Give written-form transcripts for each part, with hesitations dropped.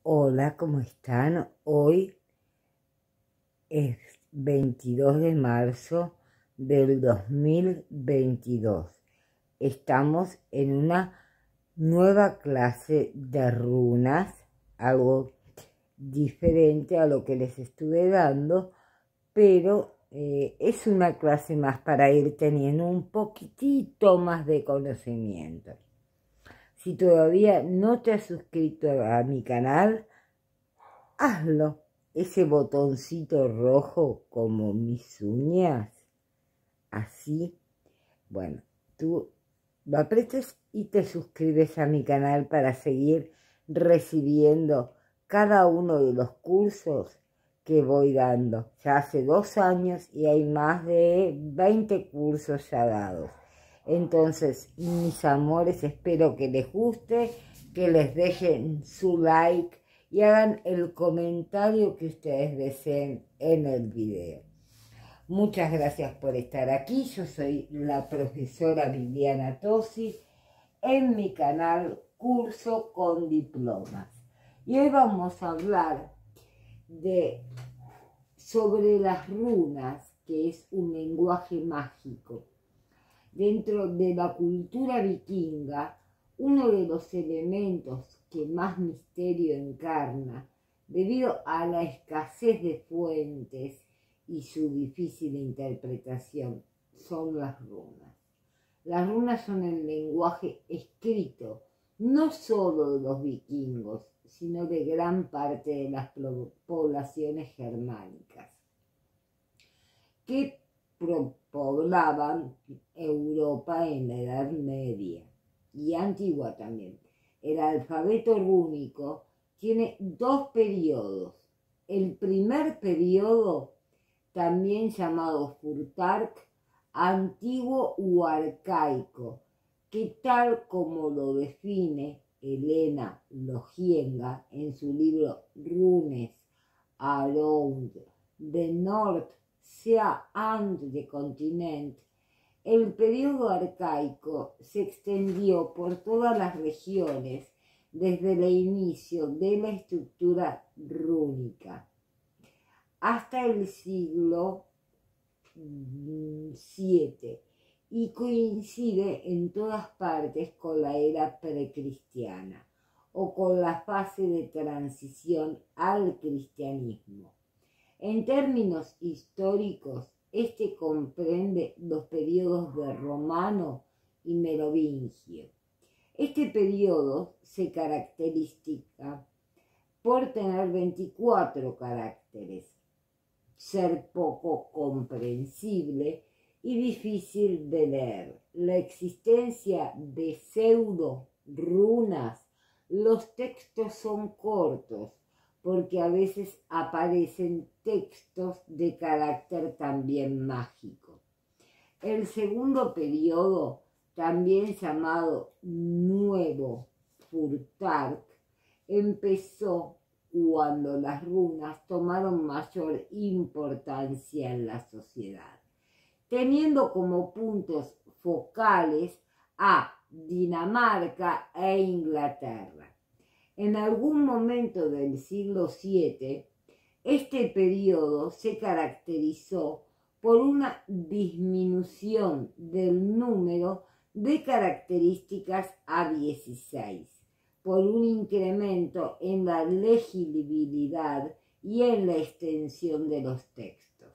Hola, ¿cómo están? Hoy es 22 de marzo del 2022. Estamos en una nueva clase de runas, algo diferente a lo que les estuve dando, pero es una clase más para ir teniendo un poquitito más de conocimiento. Si todavía no te has suscrito a mi canal, hazlo. Ese botoncito rojo como mis uñas, así, bueno, tú lo apretas y te suscribes a mi canal para seguir recibiendo cada uno de los cursos que voy dando. Ya hace 2 años y hay más de 20 cursos ya dados. Entonces, mis amores, espero que les guste, que les dejen su like y hagan el comentario que ustedes deseen en el video. Muchas gracias por estar aquí. Yo soy la profesora Liliana Tosi en mi canal Curso con Diplomas. Y hoy vamos a hablar sobre las runas, que es un lenguaje mágico. Dentro de la cultura vikinga, uno de los elementos que más misterio encarna, debido a la escasez de fuentes y su difícil interpretación, son las runas. Las runas son el lenguaje escrito, no solo de los vikingos, sino de gran parte de las poblaciones germánicas, que poblaban Europa en la Edad Media y antigua también. El alfabeto rúnico tiene 2 periodos. El primer periodo, también llamado Futhark, antiguo u arcaico, que tal como lo define Elena Logienga en su libro Runes Around the North Sea and the Continent, el periodo arcaico se extendió por todas las regiones desde el inicio de la estructura rúnica hasta el siglo VII y coincide en todas partes con la era precristiana o con la fase de transición al cristianismo. En términos históricos, este comprende los periodos de romano y merovingio. Este periodo se caracteriza por tener 24 caracteres, ser poco comprensible y difícil de leer. La existencia de pseudo runas, los textos son cortos, porque a veces aparecen textos de carácter también mágico. El segundo periodo, también llamado Nuevo Futhark, empezó cuando las runas tomaron mayor importancia en la sociedad, teniendo como puntos focales a Dinamarca e Inglaterra. En algún momento del siglo VII, este periodo se caracterizó por una disminución del número de características a 16, por un incremento en la legibilidad y en la extensión de los textos.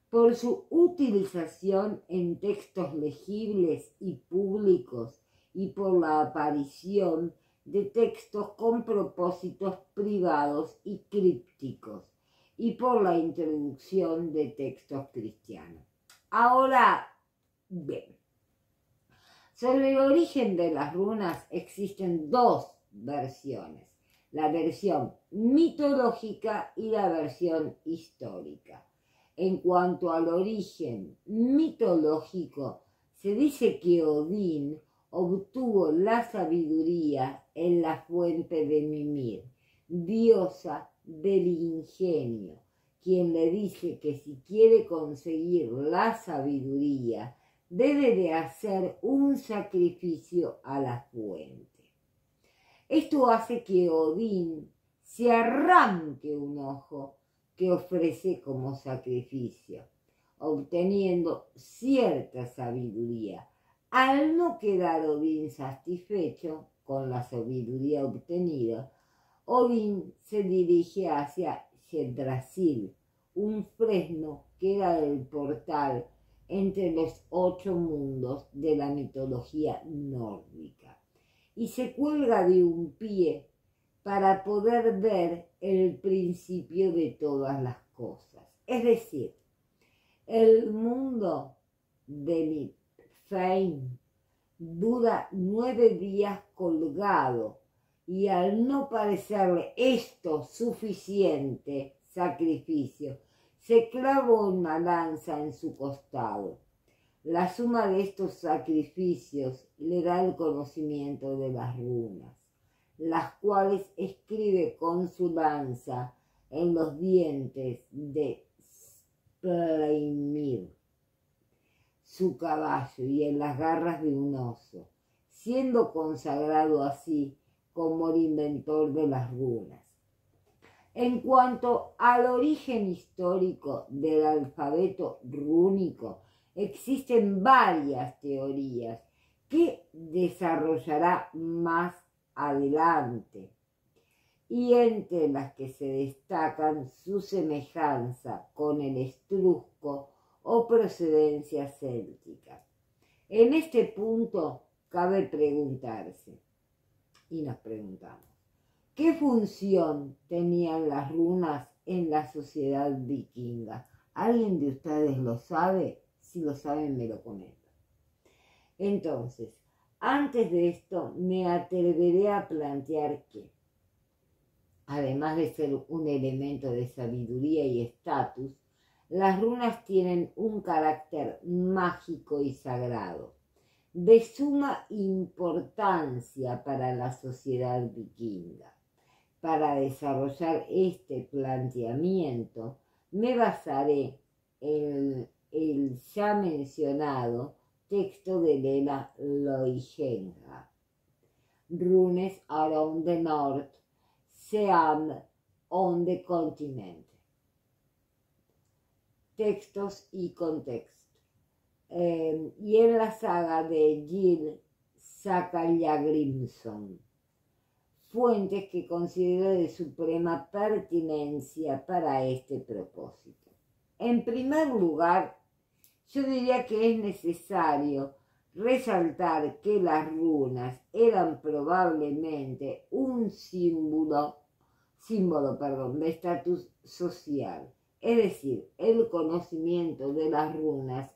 Por su utilización en textos legibles y públicos y por la aparición de textos con propósitos privados y crípticos y por la introducción de textos cristianos. Ahora, bien, sobre el origen de las runas existen 2 versiones, la versión mitológica y la versión histórica. En cuanto al origen mitológico, se dice que Odín obtuvo la sabiduría en la fuente de Mimir, diosa del ingenio, quien le dice que si quiere conseguir la sabiduría, debe de hacer un sacrificio a la fuente. Esto hace que Odín se arranque un ojo que ofrece como sacrificio, obteniendo cierta sabiduría. Al no quedar Odín satisfecho con la sabiduría obtenida, Odín se dirige hacia Yggdrasil, un fresno que era el portal entre los 8 mundos de la mitología nórdica, y se cuelga de un pie para poder ver el principio de todas las cosas. Es decir, el mundo de Midfheim dura 9 días colgado, y al no parecerle esto suficiente sacrificio, se clavó una lanza en su costado. La suma de estos sacrificios le da el conocimiento de las runas, las cuales escribe con su lanza en los dientes de Sleipnir, su caballo, y en las garras de un oso, siendo consagrado así como el inventor de las runas. En cuanto al origen histórico del alfabeto rúnico, existen varias teorías que desarrollará más adelante, y entre las que se destacan su semejanza con el etrusco o procedencia céltica. En este punto cabe preguntarse, y nos preguntamos, ¿qué función tenían las runas en la sociedad vikinga? ¿Alguien de ustedes lo sabe? Si lo saben, me lo comentan. Entonces, antes de esto, me atreveré a plantear que, además de ser un elemento de sabiduría y estatus, las runas tienen un carácter mágico y sagrado, de suma importancia para la sociedad vikinga. Para desarrollar este planteamiento, me basaré en el ya mencionado texto de Lena Loijenga, Runes around the North, Seam on the Continent. Textos y contexto. Y en la saga de Jill Sakalagrimson, fuentes que considero de suprema pertinencia para este propósito. En primer lugar, yo diría que es necesario resaltar que las runas eran probablemente un símbolo de estatus social. Es decir, el conocimiento de las runas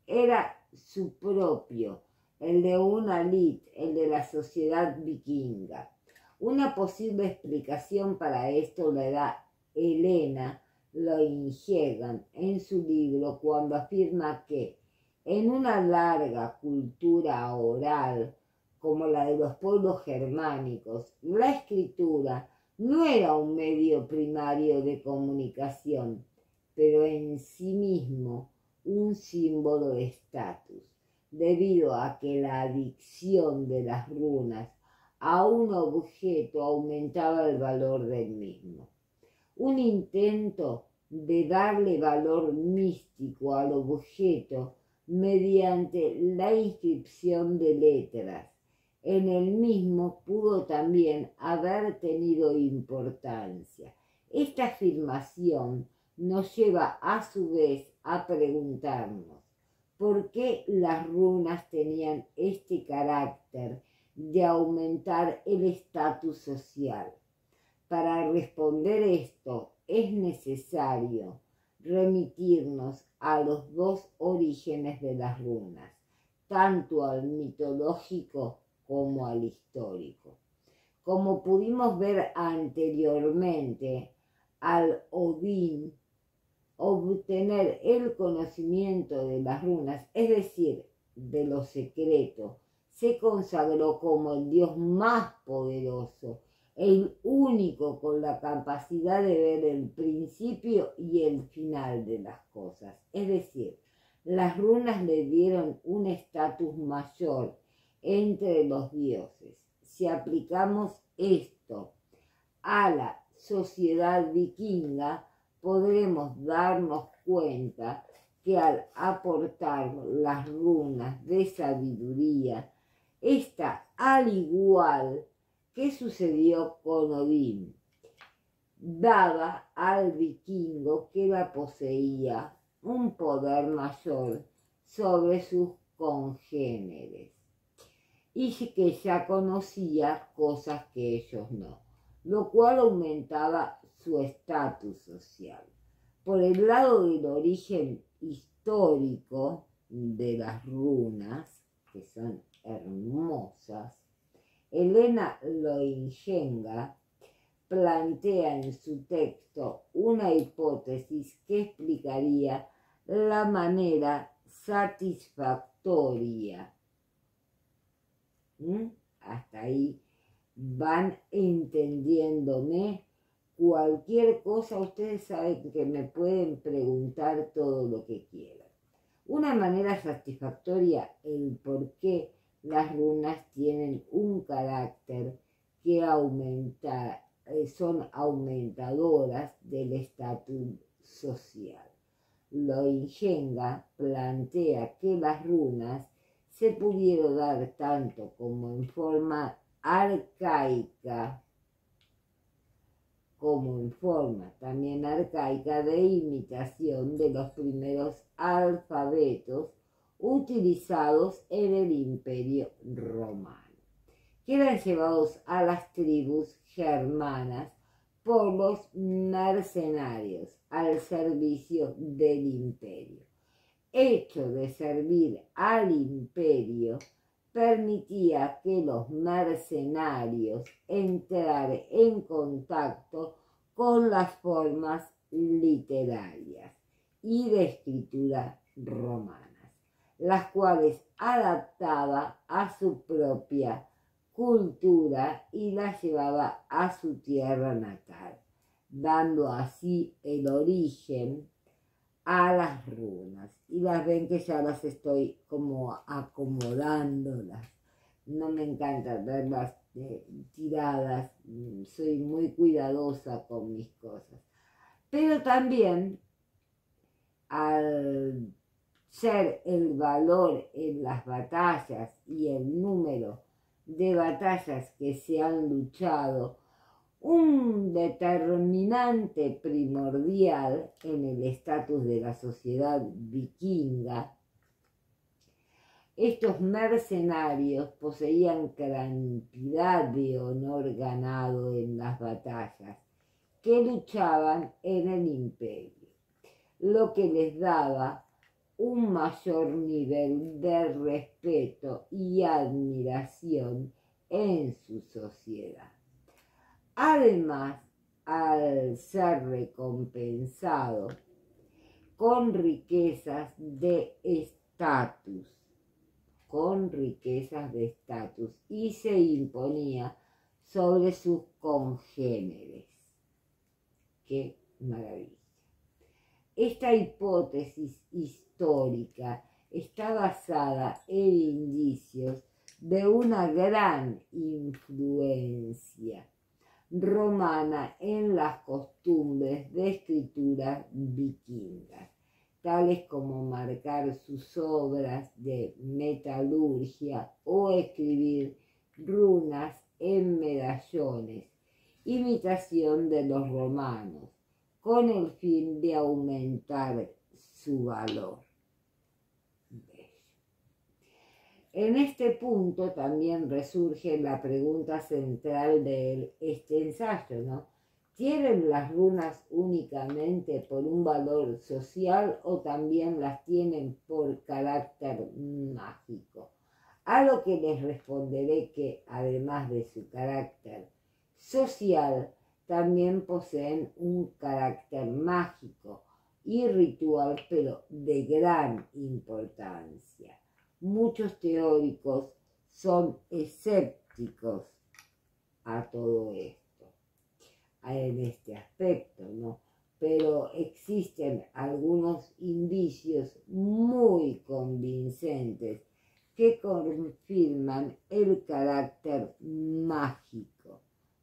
era su propio, el de una élite, el de la sociedad vikinga. Una posible explicación para esto la da Helena Loijenga en su libro, cuando afirma que en una larga cultura oral como la de los pueblos germánicos, la escritura no era un medio primario de comunicación, pero en sí mismo un símbolo de estatus, debido a que la adicción de las runas a un objeto aumentaba el valor del mismo. Un intento de darle valor místico al objeto mediante la inscripción de letras en el mismo pudo también haber tenido importancia. Esta afirmación nos lleva a su vez a preguntarnos por qué las runas tenían este carácter de aumentar el estatus social. Para responder esto es necesario remitirnos a los dos orígenes de las runas, tanto al mitológico como al histórico. Como pudimos ver anteriormente, al Odín obtener el conocimiento de las runas, es decir, de lo secreto, se consagró como el dios más poderoso, el único con la capacidad de ver el principio y el final de las cosas. Es decir, las runas le dieron un estatus mayor entre los dioses. Si aplicamos esto a la sociedad vikinga, podremos darnos cuenta que al aportar las runas de sabiduría, esta, al igual que sucedió con Odín, daba al vikingo que la poseía un poder mayor sobre sus congéneres y que ya conocía cosas que ellos no, lo cual aumentaba su estatus social. Por el lado del origen histórico de las runas, que son hermosas, Helena Loingenga plantea en su texto una hipótesis que explicaría la manera satisfactoria. Hasta ahí van entendiéndome. Cualquier cosa, ustedes saben que me pueden preguntar todo lo que quieran. Una manera satisfactoria, el por qué las runas tienen un carácter que son aumentadoras del estatus social. Loingenga plantea que las runas se pudieron dar tanto como en forma arcaica como en forma también arcaica de imitación de los primeros alfabetos utilizados en el Imperio Romano, que eran llevados a las tribus germanas por los mercenarios al servicio del imperio. Hecho de servir al imperio permitía que los mercenarios entraran en contacto con las formas literarias y de escritura romanas, las cuales adaptaba a su propia cultura y las llevaba a su tierra natal, dando así el origen a las runas. Y las ven que ya las estoy como acomodándolas. No me encanta verlas tiradas, soy muy cuidadosa con mis cosas. Pero también, al ser el valor en las batallas y el número de batallas que se han luchado, un determinante primordial en el estatus de la sociedad vikinga, estos mercenarios poseían cantidad de honor ganado en las batallas que luchaban en el imperio, lo que les daba un mayor nivel de respeto y admiración en su sociedad. Además, al ser recompensado con riquezas de estatus, y se imponía sobre sus congéneres. ¡Qué maravilla! Esta hipótesis histórica está basada en indicios de una gran influencia romana en las costumbres de escritura vikingas, tales como marcar sus obras de metalurgia o escribir runas en medallones, imitación de los romanos, con el fin de aumentar su valor. En este punto también resurge la pregunta central de este ensayo, ¿no? ¿Tienen las runas únicamente por un valor social o también las tienen por carácter mágico? A lo que les responderé que, además de su carácter social, también poseen un carácter mágico y ritual, pero de gran importancia. Muchos teóricos son escépticos a todo esto, en este aspecto, ¿no? Pero existen algunos indicios muy convincentes que confirman el carácter mágico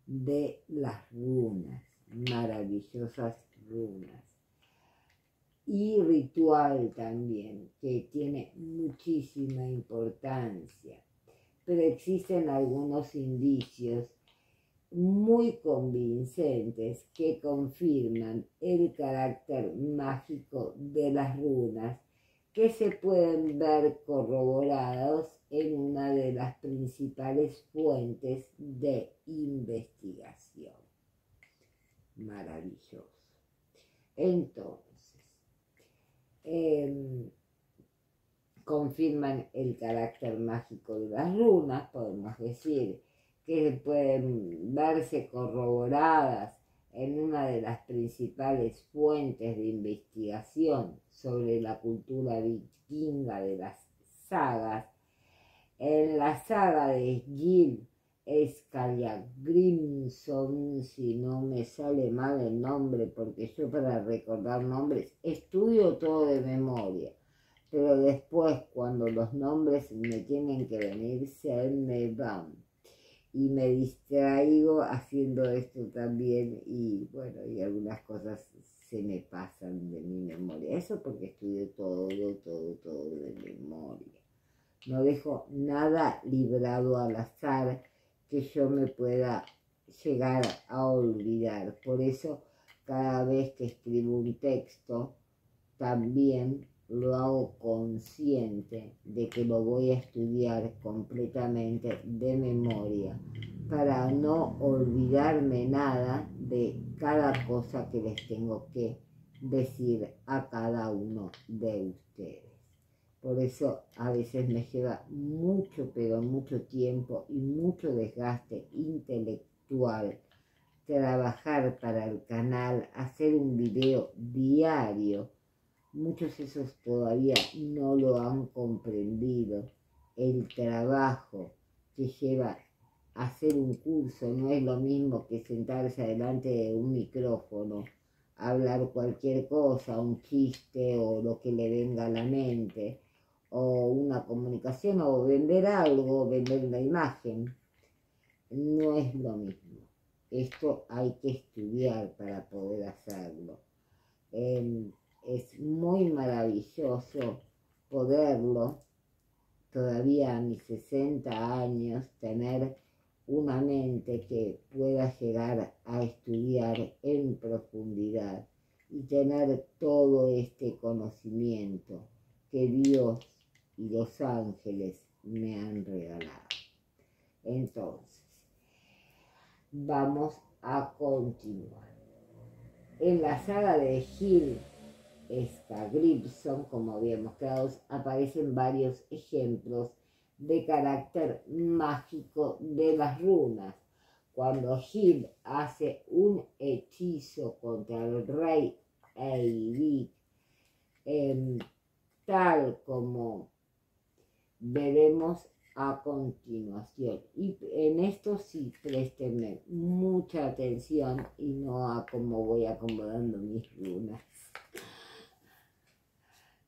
de las runas, maravillosas runas. Y ritual también, que tiene muchísima importancia, pero existen algunos indicios muy convincentes que confirman el carácter mágico de las runas, que se pueden ver corroborados en una de las principales fuentes de investigación. Maravilloso. Entonces, confirman el carácter mágico de las runas, podemos decir que pueden verse corroboradas en una de las principales fuentes de investigación sobre la cultura vikinga de las sagas. En la saga de Gil Skallagrímson, si no me sale mal el nombre, porque yo para recordar nombres estudio todo de memoria, pero después cuando los nombres me tienen que venir se me van y me distraigo haciendo esto también y bueno, y algunas cosas se me pasan de mi memoria. Eso porque estudio todo de memoria. No dejo nada librado al azar que yo me pueda llegar a olvidar. Por eso, cada vez que escribo un texto, también lo hago consciente de que lo voy a estudiar completamente de memoria para no olvidarme nada de cada cosa que les tengo que decir a cada uno de ustedes. Por eso a veces me lleva mucho, pero mucho tiempo y mucho desgaste intelectual trabajar para el canal, hacer un video diario. Muchos de esos todavía no lo han comprendido. El trabajo que lleva hacer un curso no es lo mismo que sentarse delante de un micrófono, hablar cualquier cosa, un chiste o lo que le venga a la mente, o una comunicación, o vender algo, vender una imagen. No es lo mismo. Esto hay que estudiar para poder hacerlo. Es muy maravilloso poderlo, todavía a mis 60 años, tener una mente que pueda llegar a estudiar en profundidad y tener todo este conocimiento que Dios y los ángeles me han regalado. Entonces, vamos a continuar. En la saga de Gil Skallagrímson, como habíamos quedado, aparecen varios ejemplos de carácter mágico de las runas. Cuando Gil hace un hechizo contra el rey Eirik, tal como veremos a continuación. Y en esto sí préstenme mucha atención y no a cómo voy acomodando mis runas.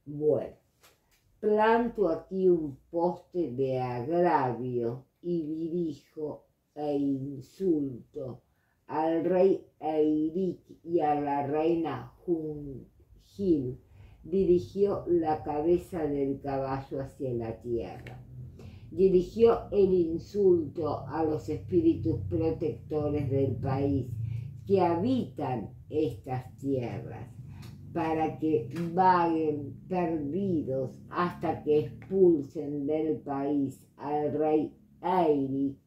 Bueno, planto aquí un poste de agravio y dirijo e insulto al rey Eirik y a la reina Hunhil. Dirigió la cabeza del caballo hacia la tierra. Dirigió el insulto a los espíritus protectores del país que habitan estas tierras, para que vaguen perdidos hasta que expulsen del país al rey Eirik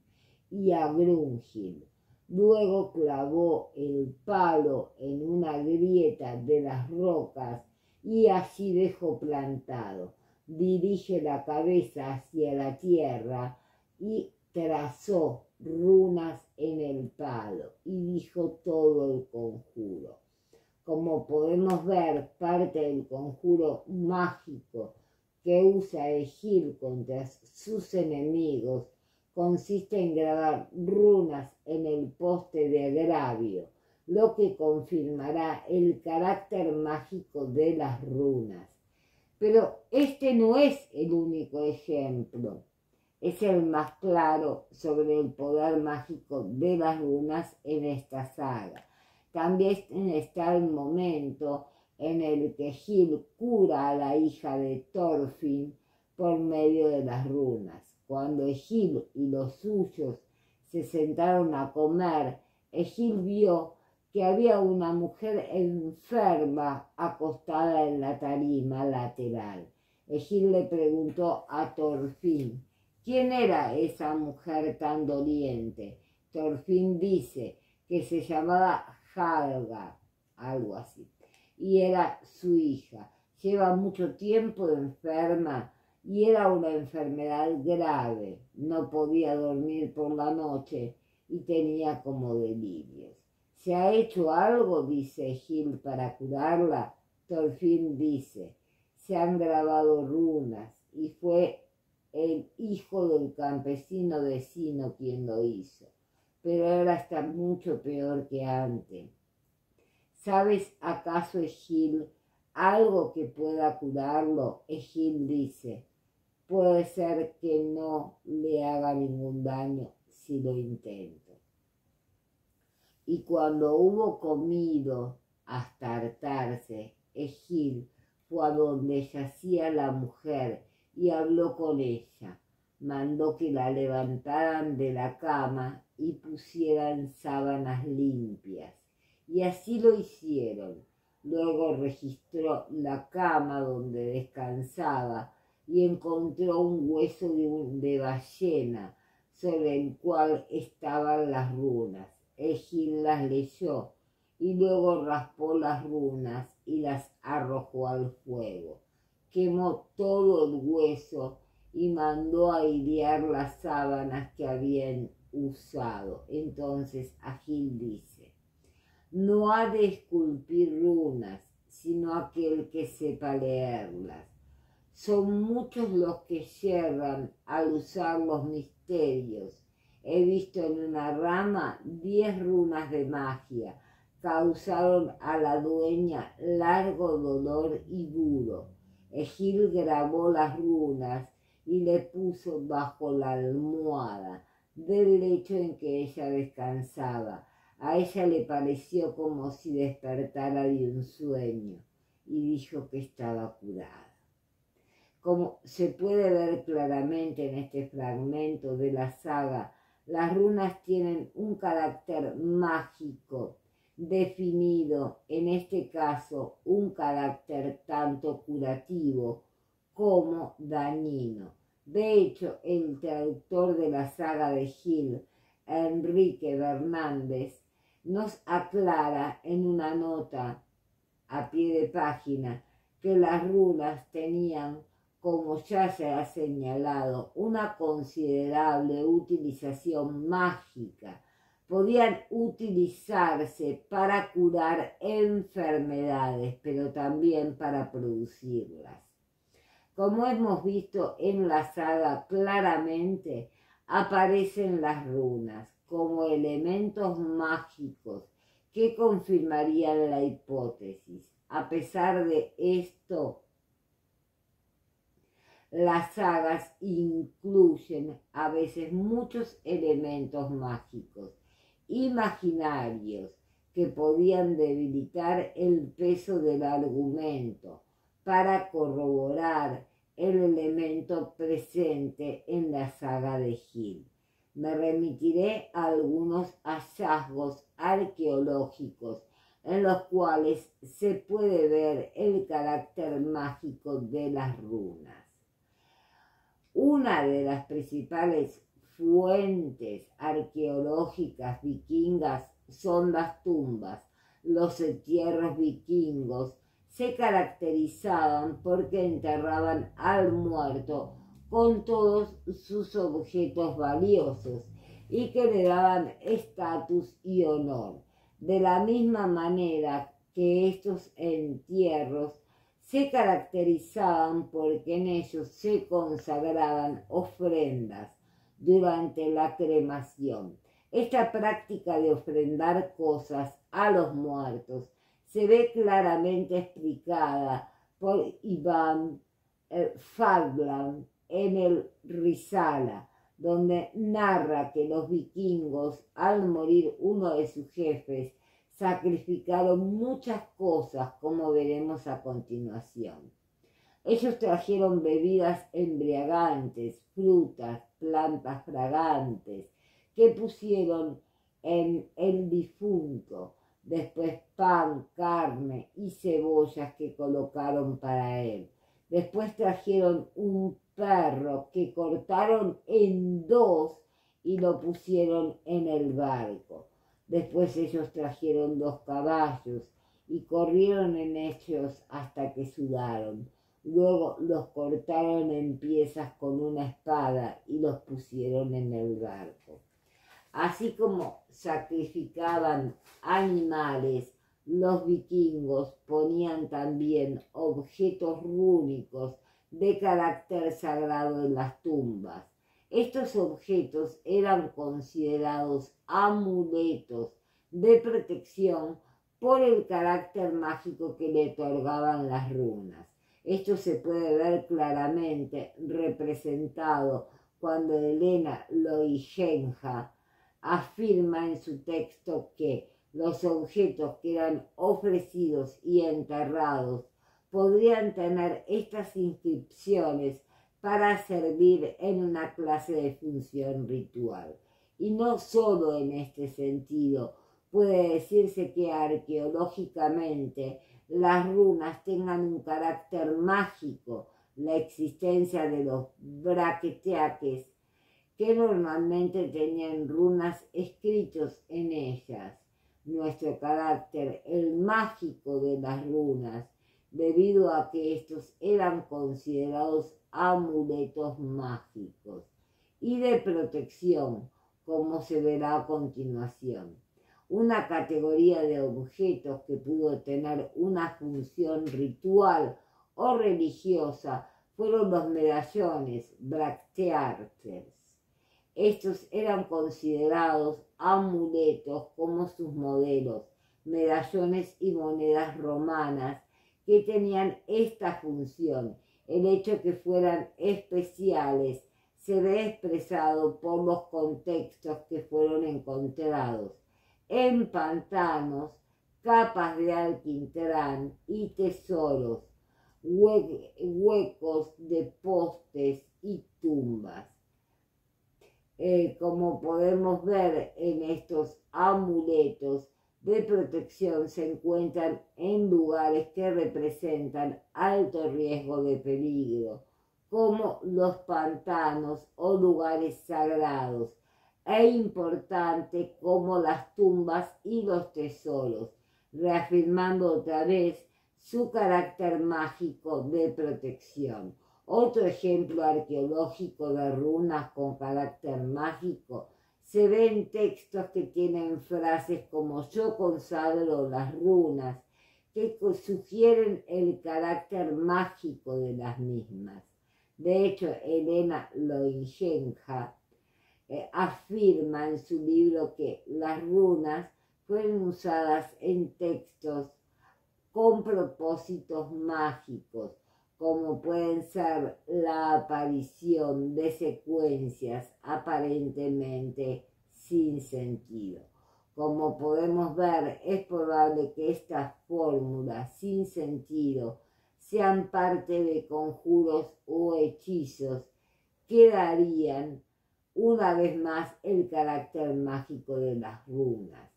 y a Grungil. Luego clavó el palo en una grieta de las rocas y allí dejó plantado. Dirige la cabeza hacia la tierra y trazó runas en el palo y dijo todo el conjuro. Como podemos ver, parte del conjuro mágico que usa Egil contra sus enemigos consiste en grabar runas en el poste de agravio, lo que confirmará el carácter mágico de las runas. Pero este no es el único ejemplo. es el más claro sobre el poder mágico de las runas en esta saga. También está el momento en el que Gil cura a la hija de Thorfinn por medio de las runas. Cuando Egil y los suyos se sentaron a comer, Egil vio que había una mujer enferma acostada en la tarima lateral. Egil le preguntó a Thorfinn, ¿quién era esa mujer tan doliente? Thorfinn dice que se llamaba Halga, algo así, y era su hija. Lleva mucho tiempo enferma y era una enfermedad grave. No podía dormir por la noche y tenía como delirios. ¿Se ha hecho algo, dice Gil, para curarla? Thorfinn dice, se han grabado runas y fue el hijo del campesino vecino quien lo hizo, pero ahora está mucho peor que antes. ¿Sabes acaso, Egil, algo que pueda curarlo? Egil dice, puede ser que no le haga ningún daño si lo intento. Y cuando hubo comido hasta hartarse, Egil fue a donde yacía la mujer y habló con ella. Mandó que la levantaran de la cama y pusieran sábanas limpias. Y así lo hicieron. Luego registró la cama donde descansaba y encontró un hueso de ballena sobre el cual estaban las runas. Egil las leyó y luego raspó las runas y las arrojó al fuego. Quemó todo el hueso y mandó a airear las sábanas que habían usado. Entonces Egil dice, no ha de esculpir runas, sino aquel que sepa leerlas. Son muchos los que yerran al usar los misterios. He visto en una rama 10 runas de magia. Causaron a la dueña largo dolor y duro. Egil grabó las runas y le puso bajo la almohada del lecho en que ella descansaba. A ella le pareció como si despertara de un sueño y dijo que estaba curada. Como se puede ver claramente en este fragmento de la saga, las runas tienen un carácter mágico definido, en este caso un carácter tanto curativo como dañino. De hecho, el traductor de la saga de Gil, Enrique Bernández, nos aclara en una nota a pie de página que las runas tenían, como ya se ha señalado, una considerable utilización mágica. Podían utilizarse para curar enfermedades, pero también para producirlas. Como hemos visto en la saga claramente, aparecen las runas como elementos mágicos que confirmarían la hipótesis. A pesar de esto, las sagas incluyen a veces muchos elementos mágicos imaginarios que podían debilitar el peso del argumento para corroborar el elemento presente en la saga de Gil. Me remitiré a algunos hallazgos arqueológicos en los cuales se puede ver el carácter mágico de las runas. Una de las principales fuentes arqueológicas vikingas son las tumbas. Los entierros vikingos se caracterizaban porque enterraban al muerto con todos sus objetos valiosos y que le daban estatus y honor. De la misma manera que estos entierros se caracterizaban porque en ellos se consagraban ofrendas durante la cremación. Esta práctica de ofrendar cosas a los muertos se ve claramente explicada por Iván Fadlan en el Risala, donde narra que los vikingos, al morir uno de sus jefes, sacrificaron muchas cosas, como veremos a continuación. Ellos trajeron bebidas embriagantes, frutas, plantas fragantes, que pusieron en el difunto, después pan, carne y cebollas que colocaron para él. Después trajeron un perro que cortaron en dos y lo pusieron en el barco. Después ellos trajeron 2 caballos y corrieron en ellos hasta que sudaron. Luego los cortaron en piezas con una espada y los pusieron en el barco. Así como sacrificaban animales, los vikingos ponían también objetos rúnicos de carácter sagrado en las tumbas. Estos objetos eran considerados amuletos de protección por el carácter mágico que le otorgaban las runas. Esto se puede ver claramente representado cuando Helena Loijenja afirma en su texto que los objetos que eran ofrecidos y enterrados podrían tener estas inscripciones para servir en una clase de función ritual. Y no solo en este sentido, puede decirse que arqueológicamente las runas tengan un carácter mágico, la existencia de los braqueteaques, que normalmente tenían runas escritos en ellas. Nuestro carácter, el mágico de las runas, debido a que estos eran considerados amuletos mágicos y de protección, como se verá a continuación. Una categoría de objetos que pudo tener una función ritual o religiosa fueron los medallones, bracteates. Estos eran considerados amuletos como sus modelos, medallones y monedas romanas que tenían esta función. El hecho que fueran especiales se ve expresado por los contextos que fueron encontrados en pantanos, capas de alquitrán y tesoros, huecos de postes y tumbas. Como podemos ver en estos amuletos de protección, se encuentran en lugares que representan alto riesgo de peligro, como los pantanos o lugares sagrados, e importante como las tumbas y los tesoros, reafirmando otra vez su carácter mágico de protección. Otro ejemplo arqueológico de runas con carácter mágico se ve en textos que tienen frases como "yo consagro las runas", que sugieren el carácter mágico de las mismas. De hecho, Helena Loijenja afirma en su libro que las runas fueron usadas en textos con propósitos mágicos, como pueden ser la aparición de secuencias aparentemente sin sentido. Como podemos ver, es probable que estas fórmulas sin sentido sean parte de conjuros o hechizos que darían una vez más el carácter mágico de las runas.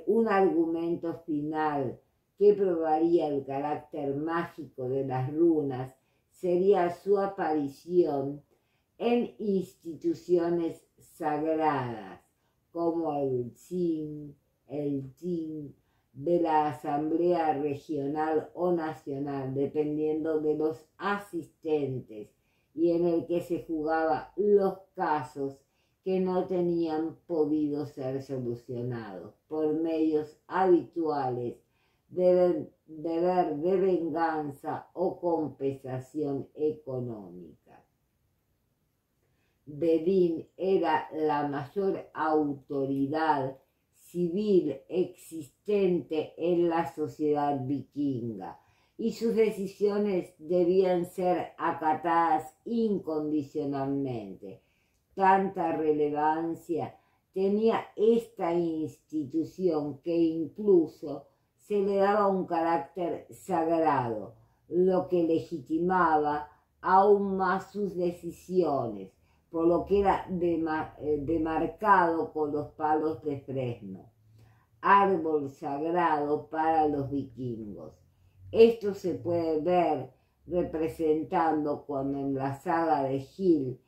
Un argumento final que probaría el carácter mágico de las runas sería su aparición en instituciones sagradas, como el Tin de la Asamblea Regional o Nacional, dependiendo de los asistentes, y en el que se jugaba los casos que no tenían podido ser solucionados por medios habituales de venganza o compensación económica. Bedín era la mayor autoridad civil existente en la sociedad vikinga y sus decisiones debían ser acatadas incondicionalmente, tanta relevancia tenía esta institución que incluso se le daba un carácter sagrado, lo que legitimaba aún más sus decisiones, por lo que era demarcado con los palos de fresno, árbol sagrado para los vikingos. Esto se puede ver representando cuando en la saga de Egil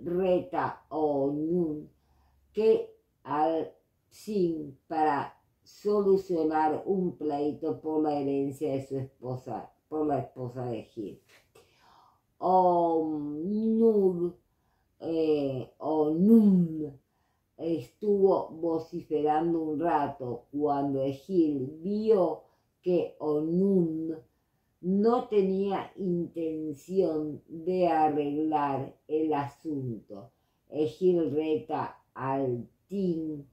reta a Onund que al Sin para solucionar un pleito por la herencia de su esposa, por la esposa de Egil. Onund estuvo vociferando un rato cuando Egil vio que Onund no tenía intención de arreglar el asunto. Egil reta al Tin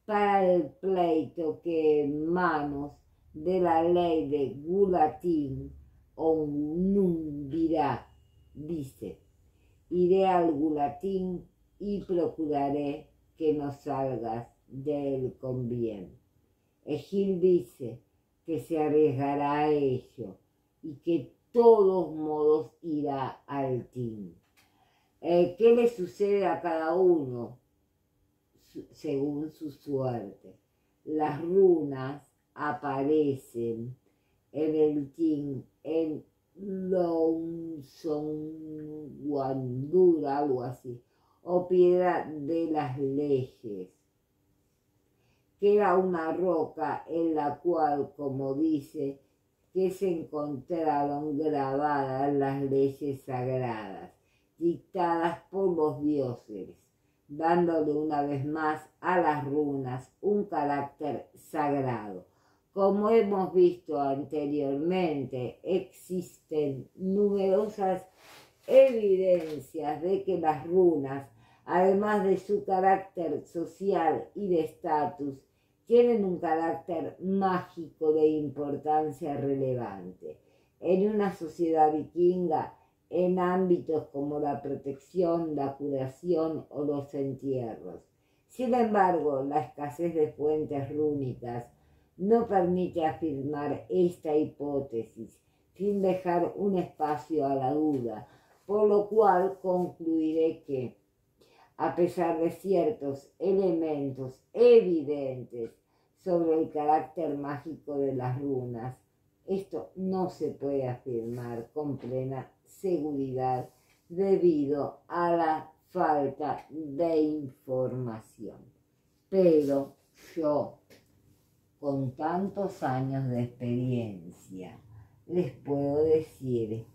para el pleito que en manos de la ley de Gulatin Onund dirá, dice, iré al Gulatin y procuraré que no salgas de él con bien. Egil dice que se arriesgará a ello y que de todos modos irá al Tin. ¿Qué le sucede a cada uno según su suerte? Las runas aparecen en el Tin, en Longsonwandur, algo así, o piedra de las leyes, que era una roca en la cual, como dice, que se encontraron grabadas las leyes sagradas, dictadas por los dioses, dándole una vez más a las runas un carácter sagrado. Como hemos visto anteriormente, existen numerosas evidencias de que las runas, además de su carácter social y de estatus, tienen un carácter mágico de importancia relevante. En una sociedad vikinga, en ámbitos como la protección, la curación o los entierros. Sin embargo, la escasez de fuentes rúnicas no permite afirmar esta hipótesis sin dejar un espacio a la duda, por lo cual concluiré que, a pesar de ciertos elementos evidentes sobre el carácter mágico de las runas, esto no se puede afirmar con plena seguridad debido a la falta de información. Pero yo, con tantos años de experiencia, les puedo decir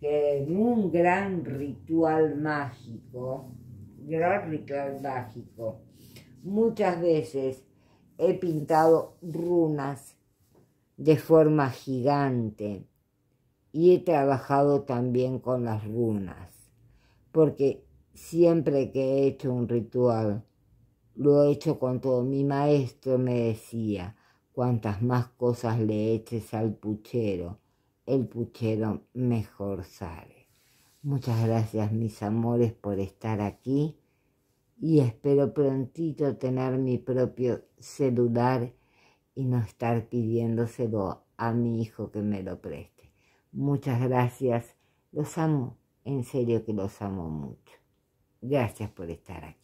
que en un gran ritual mágico, muchas veces he pintado runas de forma gigante y he trabajado también con las runas, porque siempre que he hecho un ritual, lo he hecho con todo. Mi maestro me decía, cuantas más cosas le eches al puchero, el puchero mejor sale. Muchas gracias, mis amores, por estar aquí y espero prontito tener mi propio celular y no estar pidiéndoselo a mi hijo que me lo preste. Muchas gracias, los amo, en serio que los amo mucho. Gracias por estar aquí.